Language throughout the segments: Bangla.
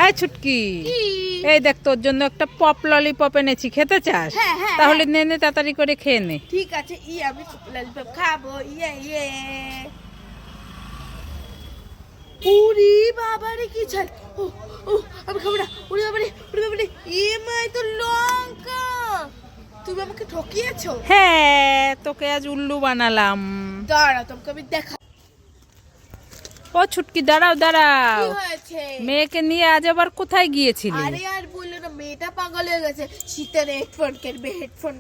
এই ছুটকি, এই দেখ তোর জন্য একটা পপ ললিপপ এনেছি, খেতে চাস? তাহলে নে নে, তাড়াতাড়ি করে খেয়ে নে। ঠিক আছে, আমি ললিপপ খাবো। উরি বাবারে কি ঝাল! ও ও আমি খাবো না। উরি বাবারে, উরি বাবারে, মাই তো লঙ্কা! তুমি আমাকে ঠকিয়েছো। হ্যাঁ, তোকে আজ উল্লু বানালাম। দাঁড়া, তোমাকে আমি দেখা। ও ছুটকি, দাঁড়াও দাঁড়াও। কি হয়েছে? মেয়েকে নিয়ে আজ আবার কোথায় গিয়েছিলি? আরে আর বললো না, মেয়েটা পাগল হয়ে গেছে। শীতের হেডফোন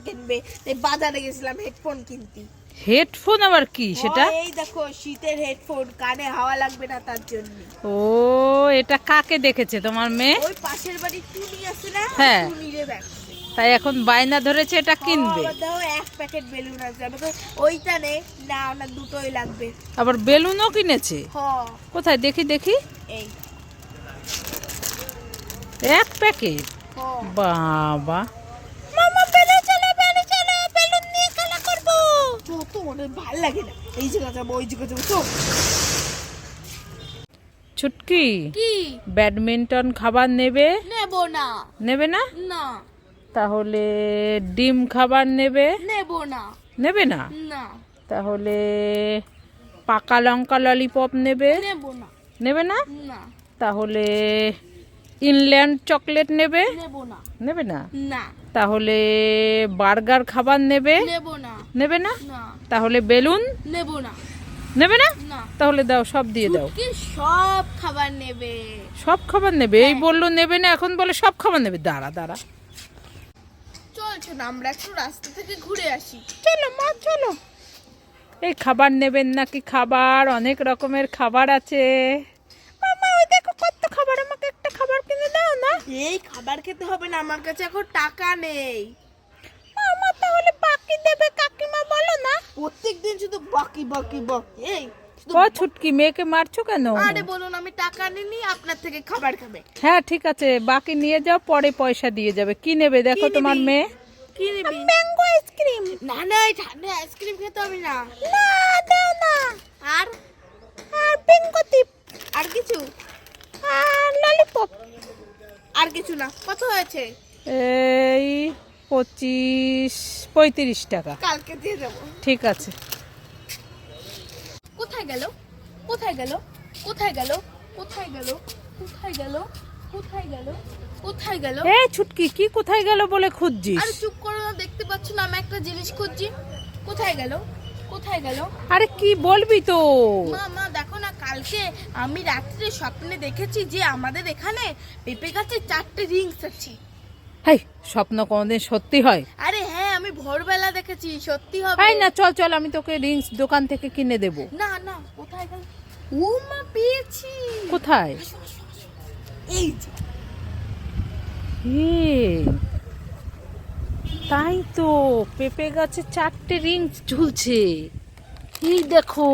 কিনবে, তাই বাজারে গেছিলাম হেডফোন কিনতে। হেডফোন আবার কি সেটা? এই দেখো, শীতের হেডফোন, কানে হাওয়া লাগবে না তার জন্য। ও, এটা কাকে দেখেছে তোমার মেয়ে? ওই পাশের বাড়ি টুনি আছে না, হ্যাঁ। টুনিরে দেখ। তাই এখন বায়না ধরেছে এটা কিনবে। দাও, এক প্যাকেট বেলুন আছে, আমাকে ওইটা নে। না না, দুটোই লাগবে। আবার বেলুনও কিনেছে? কোথায় দেখি দেখি। এই এক প্যাকেট? বাবা, মামা বেলুন চলো, বেলুন নিয়ে খেলা করব। যত অনেক ভালো লাগে না, এই জায়গা যাবো, ওই জায়গা যাবো। তো ছুটকি, কি ব্যাডমিন্টন খাবার নেবে? নেব না। নেবে না? না। তাহলে ডিম খাবার নেবে? নেব না। নেবে না? না। তাহলে পাকা লঙ্কা ললিপপ নেবে? নেব না। নেবে না? না। তাহলে ইনল্যান্ড চকলেট নেবে? নেব না। নেবে না? না। তাহলে বার্গার খাবার নেবে? নেব না। নেবে না? না। তাহলে বেলুন নেব না। নেবে না? না। তাহলে দাও, সব দিয়ে দাও। কি সব খাবার নেবে? সব খাবার নেবে? এই বললো নেবে না, এখন বলে সব খাবার নেবে। দাঁড়া দাঁড়া, চলছো না, আমরা একটু রাস্তা থেকে ঘুরে আসি। চলো মা চলো। এই খাবার নেবেন নাকি? খাবার অনেক রকমের খাবার আছে। মামা ওই দেখো কত খাবার, আমাকে একটা খাবার কিনে দাও না। এই খাবার খেতে হবে না, আমার কাছে এখন টাকা নেই। মামা তাহলে বাকি দেবে কাকিমা, বলো না। প্রত্যেকদিন শুধু বাকি বাকি বাকি। এই ও ছুটকি, মেয়েকে মারছো কেন? আরে বলুন, আমি টাকা নিনি, আপনার থেকে খাবার খাবে। হ্যাঁ ঠিক আছে, বাকি নিয়ে যাও, পরে পয়সা দিয়ে যাবে। কি নেবে দেখো তোমার মেয়ে? কি নিবি? Mango ice cream. না না, এই ঠান্ডা আইসক্রিম খেতে হবে না। না দাও না। আর আর বিঙ্গো টিপ। আর কিছু? আর ললিপপ। আর কিছু না। কত হয়েছে? এই 35-35 টাকা। কালকে দিয়ে যাবো। ঠিক আছে। কোথায় গেল? কোথায় গেল? কোথায় গেল? কোথায় গেল? কোথায় গেল? কোথায় গেল? কোথায় গেল? এই ছুটকি, কি কোথায় গেল বলে খুঁজছিস? আরে চুপ করো না, দেখতে পাচ্ছ না আমি একটা জিনিস খুঁজছি। কোথায় গেল? কোথায় গেল? আরে কি বলবি তো? মা দেখো না, কালকে আমি রাত্রে স্বপ্নে দেখেছি যে আমাদের এখানে পেঁপে গাছে 4টে রিংস আছে। হাই, স্বপ্ন কোনদিন সত্যি হয়? আরে হ্যাঁ, আমি ভোরবেলা দেখেছি, সত্যি হবে। এই না, চল চল, আমি তোকে রিংস দোকান থেকে কিনে দেব। না না, কোথায় গেল? ও মা, পেয়েছি। কোথায়? এই যে। তাই তো, পেঁপে গাছে 4টে রিংস ঝুলছে। এই দেখো,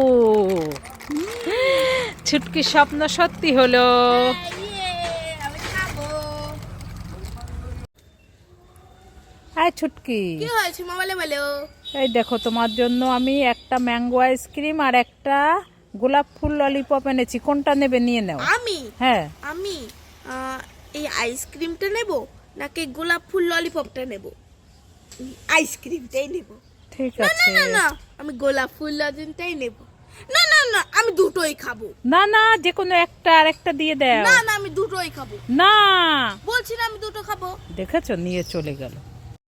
ছুটকি স্বপ্ন সত্যি হলো। আমি খাবো। হ্যাঁ ছুটকি, কি হয়েছে মোবাইলে বলো? এই দেখো তোমার জন্য আমি একটা ম্যাঙ্গো আইসক্রিম আর একটা গোলাপ ফুল ললিপপ এনেছি। কোনটা নেবে নিয়ে নাও। আমি হ্যাঁ। আমি এই আইসক্রিমটা নেব নাকি গোলাপ ফুল ললিপপটা নেব? আইসক্রিমটাই নেব। ঠিক না আছে। না না, আমি গোলাপ ফুল লজেনটাই নেব। না না না, আমি দুটোই খাবো। না না, যে কোনো একটা আর একটা দিয়ে দাও। না না, আমি দুটোই খাবো। না, বলছি না, আমি দুটো খাবো। দেখেছো, নিয়ে চলে গেল।